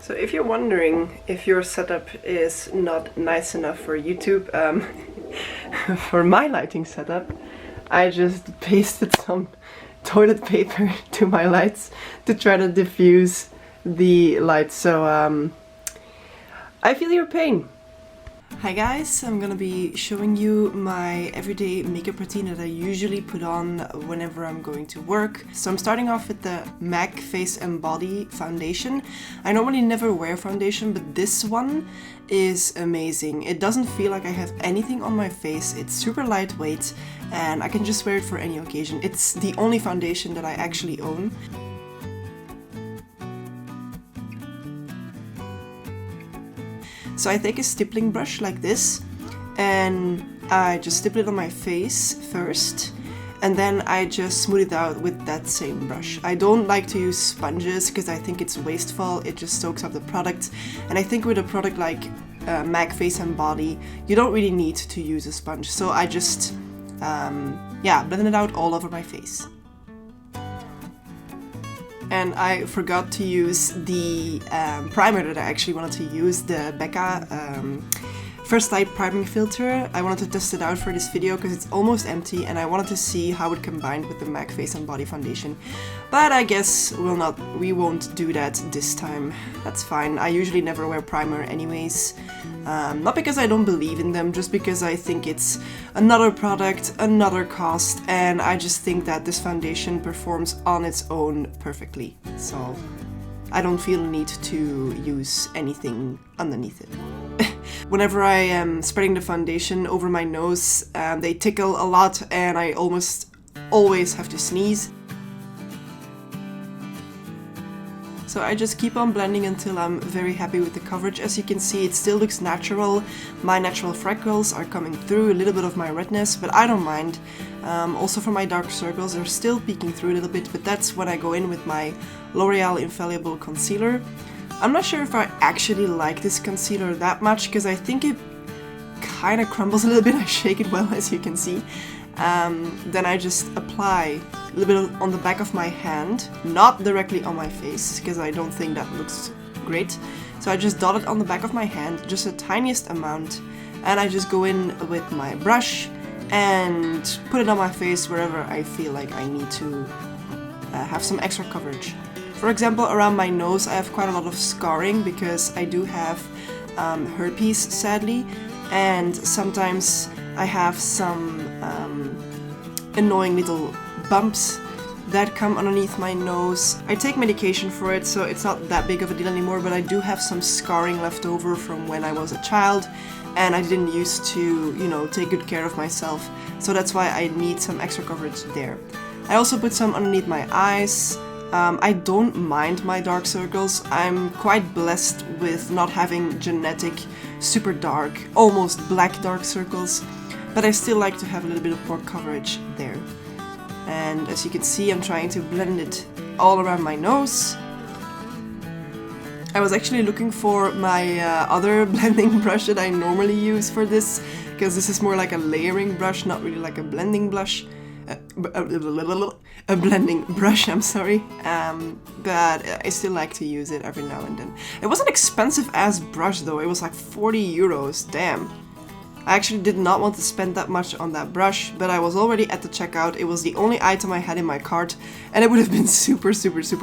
So if you're wondering if your setup is not nice enough for YouTube, for my lighting setup, I just pasted some toilet paper to my lights to try to diffuse the light. So I feel your pain. Hi guys, I'm gonna be showing you my everyday makeup routine that I usually put on whenever I'm going to work. So I'm starting off with the MAC Face and Body foundation. I normally never wear foundation, but this one is amazing. It doesn't feel like I have anything on my face. It's super lightweight and I can just wear it for any occasion. It's the only foundation that I actually own. So I take a stippling brush like this and I just stipple it on my face first, and then I just smooth it out with that same brush. I don't like to use sponges because I think it's wasteful. It just soaks up the product, and I think with a product like MAC Face and Body you don't really need to use a sponge. So I just blend it out all over my face. And I forgot to use the primer that I actually wanted to use, the Becca First Light Priming Filter. I wanted to test it out for this video because it's almost empty and I wanted to see how it combined with the MAC Face and Body foundation. But I guess we won't do that this time. That's fine. I usually never wear primer anyways. Not because I don't believe in them, just because I think it's another product, another cost, and I just think that this foundation performs on its own perfectly. So I don't feel the need to use anything underneath it. Whenever I am spreading the foundation over my nose, they tickle a lot and I almost always have to sneeze. So I just keep on blending until I'm very happy with the coverage. As you can see, it still looks natural. My natural freckles are coming through, a little bit of my redness, but I don't mind. Also for my dark circles, they're still peeking through a little bit, but that's when I go in with my L'Oreal Infallible Concealer. I'm not sure if I actually like this concealer that much, because I think it kind of crumbles a little bit. I shake it well, as you can see. Then I just apply a little bit on the back of my hand, not directly on my face, because I don't think that looks great. So I just dot it on the back of my hand, just the tiniest amount, and I just go in with my brush and put it on my face wherever I feel like I need to have some extra coverage. For example, around my nose I have quite a lot of scarring because I do have herpes, sadly, and sometimes I have some annoying little bumps that come underneath my nose. I take medication for it, so it's not that big of a deal anymore, but I do have some scarring left over from when I was a child and I didn't used to, you know, take good care of myself, so that's why I need some extra coverage there. I also put some underneath my eyes. I don't mind my dark circles. I'm quite blessed with not having genetic, super dark, almost black dark circles, but I still like to have a little bit of more coverage there. And as you can see, I'm trying to blend it all around my nose. I was actually looking for my other blending brush that I normally use for this, because this is more like a layering brush, not really like a blending brush. A blending brush, I'm sorry, but I still like to use it every now and then. It was an expensive ass brush though, it was like 40 euros, damn. I actually did not want to spend that much on that brush, but I was already at the checkout. It was the only item I had in my cart, and it would have been super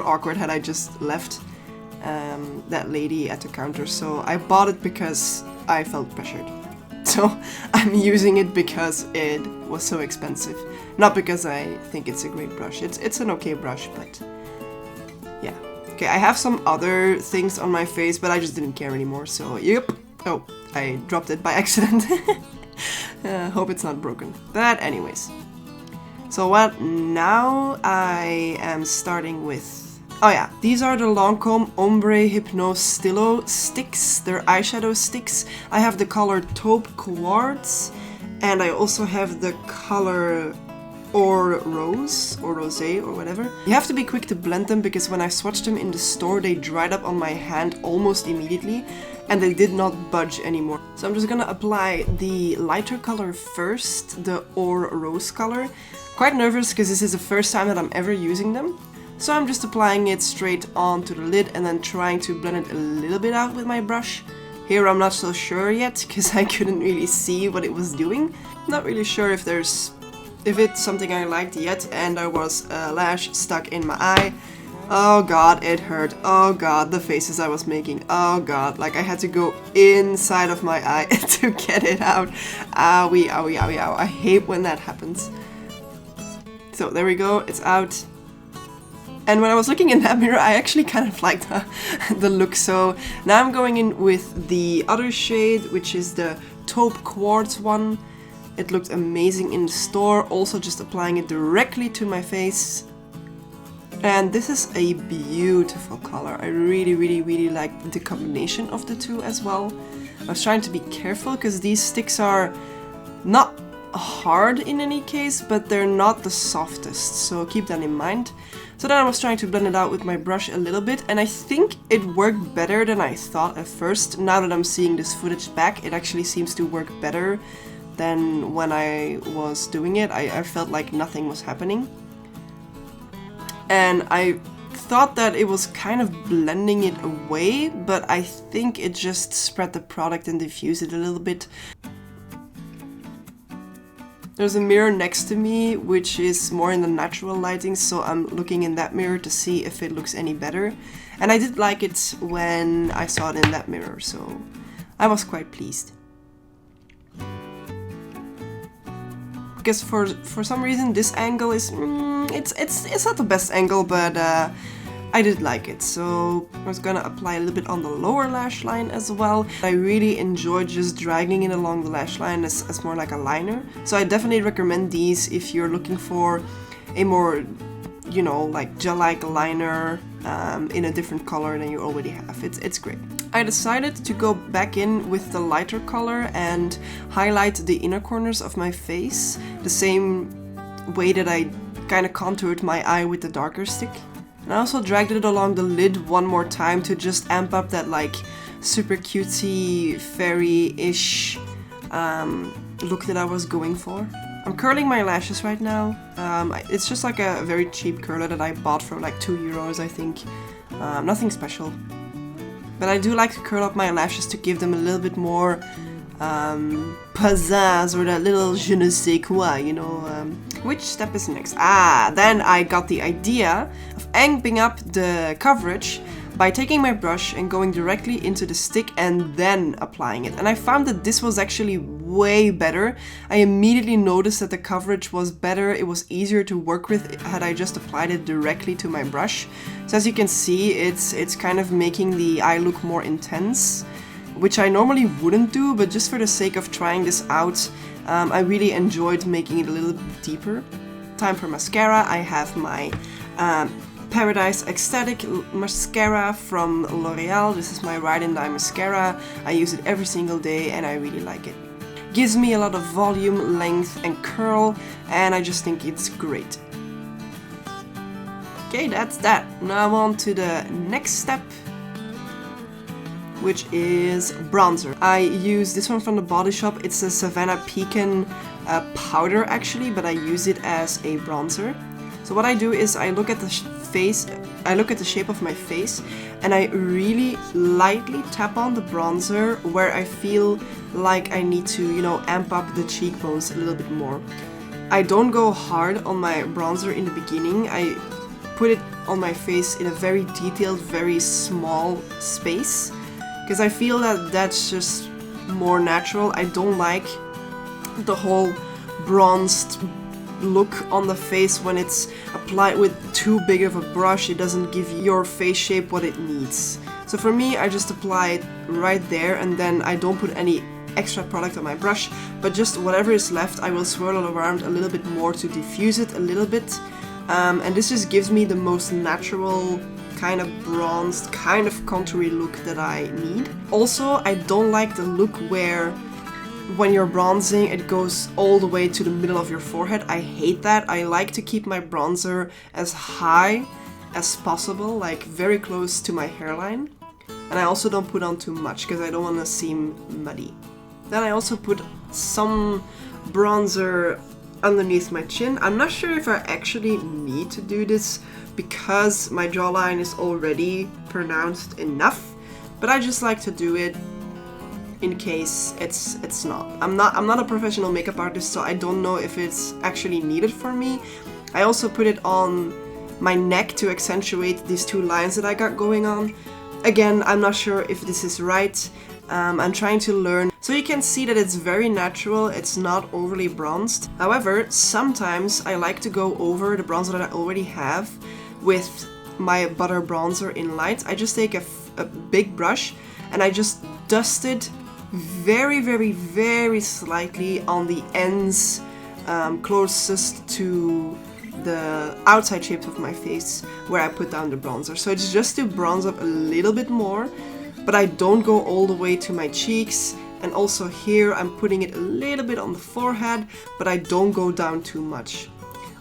awkward had I just left that lady at the counter, so I bought it because I felt pressured. So I'm using it because it was so expensive, not because I think it's a great brush. It's an okay brush, but yeah. Okay, I have some other things on my face, but I just didn't care anymore, so yep. Oh, I dropped it by accident. Hope it's not broken. But anyways. So what now? I am starting with... Oh yeah, these are the Lancome Ombre Hypnose Stillo sticks. They're eyeshadow sticks. I have the color Taupe Quartz, and I also have the color Or Rose, or Rosé, or whatever. You have to be quick to blend them, because when I swatched them in the store, they dried up on my hand almost immediately, and they did not budge anymore. So I'm just gonna apply the lighter color first, the Or Rose color. Quite nervous, because this is the first time that I'm ever using them. So I'm just applying it straight onto the lid and then trying to blend it a little bit out with my brush. Here I'm not so sure yet, because I couldn't really see what it was doing. Not really sure if it's something I liked yet, and there was a lash stuck in my eye. Oh god, it hurt. Oh god, the faces I was making. Oh god, like I had to go inside of my eye to get it out. Owie, owie, owie, ow. I hate when that happens. So there we go, it's out. And when I was looking in that mirror, I actually kind of liked the look. So now I'm going in with the other shade, which is the taupe quartz one. It looked amazing in the store. Also just applying it directly to my face. And this is a beautiful color. I really, really, really like the combination of the two as well. I was trying to be careful because these sticks are not hard in any case, but they're not the softest, so keep that in mind. So then I was trying to blend it out with my brush a little bit, and I think it worked better than I thought at first. Now that I'm seeing this footage back, it actually seems to work better than when I was doing it. I felt like nothing was happening. And I thought that it was kind of blending it away, but I think it just spread the product and diffused it a little bit. There's a mirror next to me, which is more in the natural lighting, so I'm looking in that mirror to see if it looks any better. And I did like it when I saw it in that mirror, so I was quite pleased. Because for some reason this angle is, it's not the best angle, but I did like it. So I was gonna apply a little bit on the lower lash line as well. I really enjoyed just dragging it along the lash line as more like a liner. So I definitely recommend these if you're looking for a more, you know, like gel-like liner in a different color than you already have. It's great. I decided to go back in with the lighter color and highlight the inner corners of my face the same way that I kind of contoured my eye with the darker stick. And I also dragged it along the lid one more time to just amp up that like super cutesy fairy-ish look that I was going for. I'm curling my lashes right now. It's just like a very cheap curler that I bought for like €2, I think. Nothing special. But I do like to curl up my lashes to give them a little bit more pizzazz, or that little je ne sais quoi, you know. Which step is next? Then I got the idea of amping up the coverage by taking my brush and going directly into the stick and then applying it. And I found that this was actually way better. I immediately noticed that the coverage was better. It was easier to work with had I just applied it directly to my brush. So as you can see, it's kind of making the eye look more intense, which I normally wouldn't do, but just for the sake of trying this out, I really enjoyed making it a little bit deeper. Time for mascara. I have my Paradise Ecstatic mascara from L'Oreal. This is my Ride and Die mascara. I use it every single day and I really like it. Gives me a lot of volume, length and curl, and I just think it's great. Okay, that's that. Now on to the next step, which is bronzer. I use this one from the Body Shop. It's a Savannah Pecan powder actually, but I use it as a bronzer. So what I do is I look at the shape of my face, and I really lightly tap on the bronzer where I feel like I need to, you know, amp up the cheekbones a little bit more. I don't go hard on my bronzer in the beginning. I put it on my face in a very detailed, very small space, because I feel that that's just more natural. I don't like the whole bronzed look on the face when it's applied with too big of a brush. It doesn't give your face shape what it needs. So for me, I just apply it right there, and then I don't put any extra product on my brush, but just whatever is left, I will swirl it around a little bit more to diffuse it a little bit. And this just gives me the most natural, kind of bronzed, kind of contoury look that I need. Also, I don't like the look where when you're bronzing it goes all the way to the middle of your forehead. I hate that. I like to keep my bronzer as high as possible, like very close to my hairline. And I also don't put on too much because I don't want to seem muddy. Then I also put some bronzer underneath my chin. I'm not sure if I actually need to do this because my jawline is already pronounced enough, but I just like to do it in case it's not. I'm not a professional makeup artist, so I don't know if it's actually needed for me. I also put it on my neck to accentuate these two lines that I got going on. Again, I'm not sure if this is right. I'm trying to learn. So you can see that it's very natural, it's not overly bronzed. However, sometimes I like to go over the bronzer that I already have with my butter bronzer in light. I just take a big brush and I just dust it very, very, very slightly on the ends closest to the outside shapes of my face where I put down the bronzer. So it's just to bronze up a little bit more, but I don't go all the way to my cheeks. And also here I'm putting it a little bit on the forehead, but I don't go down too much.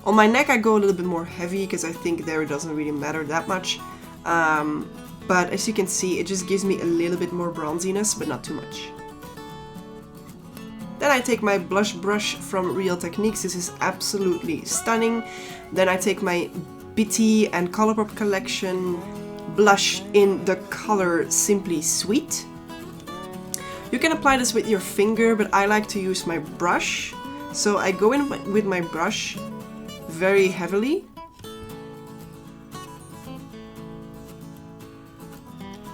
On my neck I go a little bit more heavy because I think there it doesn't really matter that much. But as you can see, it just gives me a little bit more bronziness, but not too much. Then I take my blush brush from Real Techniques. This is absolutely stunning. Then I take my Bitty and Colourpop collection blush in the color Simply Sweet. You can apply this with your finger, but I like to use my brush. So I go in with my brush very heavily.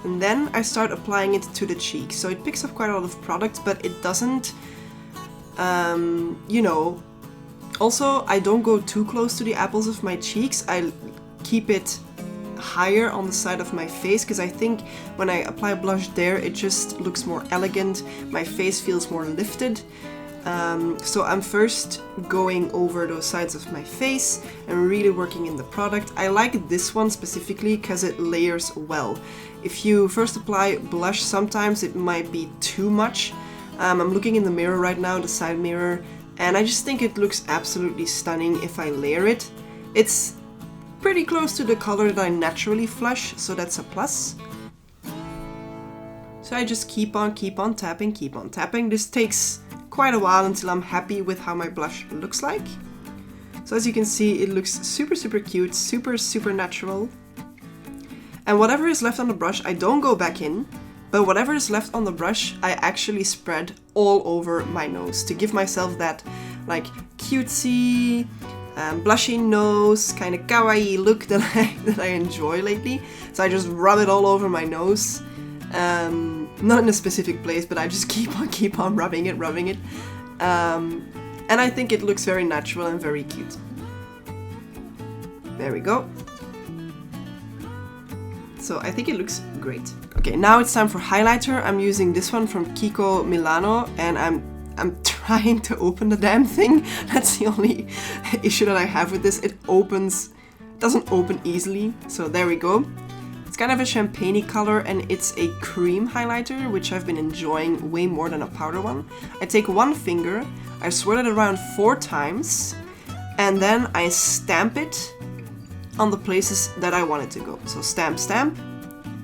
And then I start applying it to the cheek. So it picks up quite a lot of product, but it doesn't, you know. Also, I don't go too close to the apples of my cheeks. I keep it higher on the side of my face because I think when I apply blush there it just looks more elegant, my face feels more lifted. So I'm first going over those sides of my face and really working in the product. I like this one specifically because it layers well. If you first apply blush, sometimes it might be too much. I'm looking in the mirror right now, the side mirror, and I just think it looks absolutely stunning if I layer it. It's pretty close to the color that I naturally flush, so that's a plus. So I just keep on tapping. This takes quite a while until I'm happy with how my blush looks like. So as you can see, it looks super, super cute, super, super natural. And whatever is left on the brush, I don't go back in, but whatever is left on the brush, I actually spread all over my nose to give myself that like cutesy, blushy nose, kind of kawaii look that I enjoy lately. So I just rub it all over my nose. Not in a specific place, but I just keep on rubbing it. And I think it looks very natural and very cute. There we go. So I think it looks great. Okay, now it's time for highlighter. I'm using this one from Kiko Milano, and I'm trying to open the damn thing. That's the only issue that I have with this. It doesn't open easily. So there we go. It's kind of a champagne-y color, and it's a cream highlighter, which I've been enjoying way more than a powder one. I take one finger, I swirl it around 4 times, and then I stamp it on the places that I want it to go. So stamp, stamp,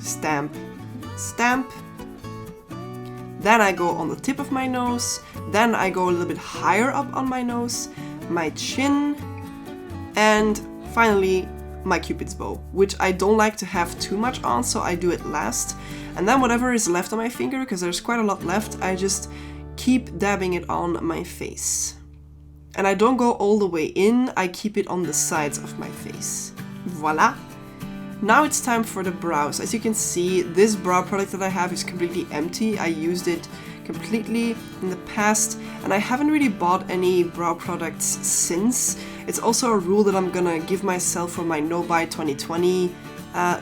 stamp, stamp. Then I go on the tip of my nose. Then I go a little bit higher up on my nose, my chin, and finally my Cupid's bow, which I don't like to have too much on, so I do it last. And then whatever is left on my finger, because there's quite a lot left, I just keep dabbing it on my face. And I don't go all the way in, I keep it on the sides of my face. Voila! Now it's time for the brows. As you can see, this brow product that I have is completely empty. I used it completely in the past, and I haven't really bought any brow products since. It's also a rule that I'm gonna give myself for my No Buy 2020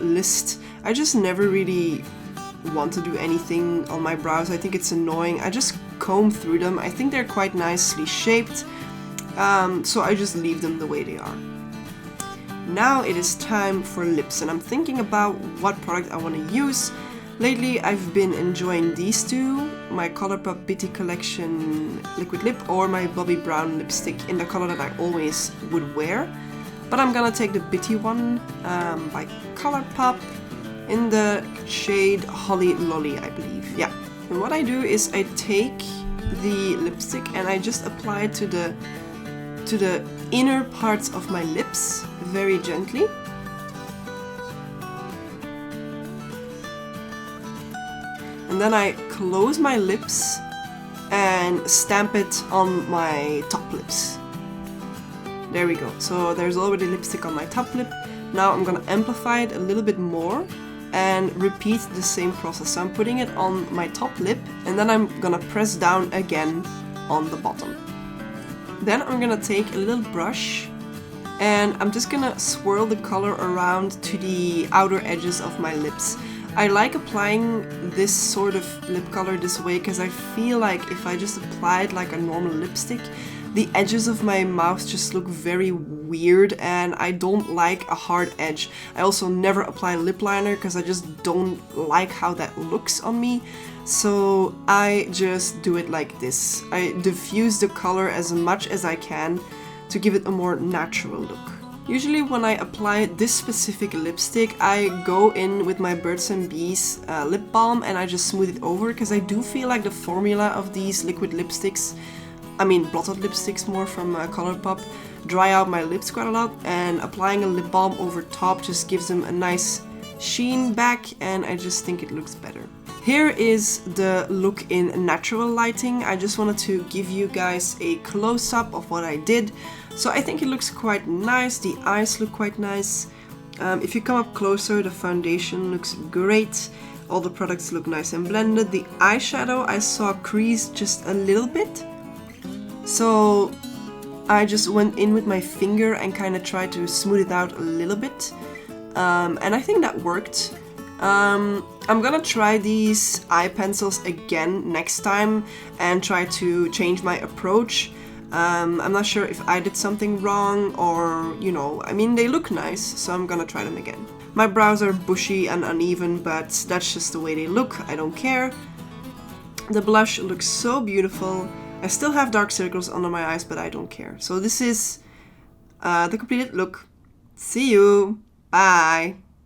list. I just never really want to do anything on my brows. I think it's annoying. I just comb through them. I think they're quite nicely shaped, so I just leave them the way they are. Now it is time for lips, and I'm thinking about what product I want to use. Lately I've been enjoying these two, my Colourpop Bitty Collection Liquid Lip or my Bobbi Brown lipstick in the color that I always would wear. But I'm gonna take the Bitty one by Colourpop in the shade Holly Lolly, I believe. Yeah. And what I do is I take the lipstick and I just apply it to to the inner parts of my lips very gently. And then I close my lips and stamp it on my top lips. There we go. So there's already lipstick on my top lip. Now I'm gonna amplify it a little bit more and repeat the same process. So I'm putting it on my top lip and then I'm gonna press down again on the bottom. Then I'm gonna take a little brush and I'm just gonna swirl the color around to the outer edges of my lips. I like applying this sort of lip color this way because I feel like if I just apply it like a normal lipstick, the edges of my mouth just look very weird and I don't like a hard edge. I also never apply lip liner because I just don't like how that looks on me. So I just do it like this. I diffuse the color as much as I can to give it a more natural look. Usually when I apply this specific lipstick, I go in with my Birds and Bees lip balm and I just smooth it over because I do feel like the formula of these liquid lipsticks, I mean blotted lipsticks more from Colourpop, dry out my lips quite a lot, and applying a lip balm over top just gives them a nice sheen back and I just think it looks better. Here is the look in natural lighting. I just wanted to give you guys a close-up of what I did. So I think it looks quite nice, the eyes look quite nice. If you come up closer, the foundation looks great. All the products look nice and blended. The eyeshadow I saw crease just a little bit. So I just went in with my finger and kind of tried to smooth it out a little bit. And I think that worked. I'm gonna try these eye pencils again next time and try to change my approach. I'm not sure if I did something wrong or, you know, I mean, they look nice, so I'm gonna try them again. My brows are bushy and uneven, but that's just the way they look. I don't care. The blush looks so beautiful. I still have dark circles under my eyes, but I don't care. So this is the completed look. See you. Bye.